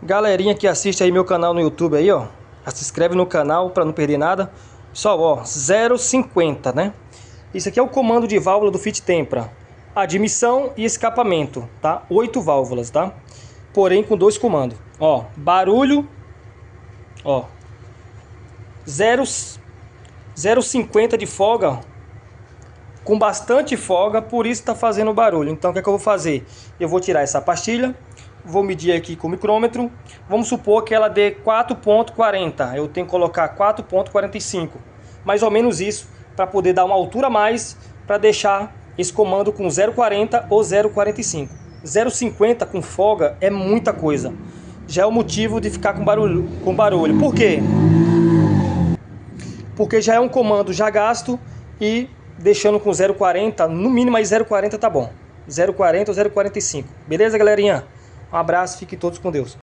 Galerinha que assiste aí meu canal no YouTube aí, ó, se inscreve no canal para não perder nada. Só, ó, 0,50, né? Isso aqui é o comando de válvula do Fit Tempra. Admissão e escapamento, tá? 8 válvulas, tá? Porém com 2 comandos. Ó, barulho, ó, 0,50 de folga, com bastante folga, por isso tá fazendo barulho. Então o que é que eu vou fazer? Eu vou tirar essa pastilha, vou medir aqui com o micrômetro. Vamos supor que ela dê 4,40. Eu tenho que colocar 4,45. Mais ou menos isso, para poder dar uma altura a mais, para deixar esse comando com 0,40 ou 0,45. 0,50 com folga é muita coisa. Já é o motivo de ficar com barulho. Por quê? Porque já é um comando já gasto e deixando com 0,40, no mínimo aí 0,40 tá bom. 0,40 ou 0,45. Beleza, galerinha? Um abraço, fiquem todos com Deus.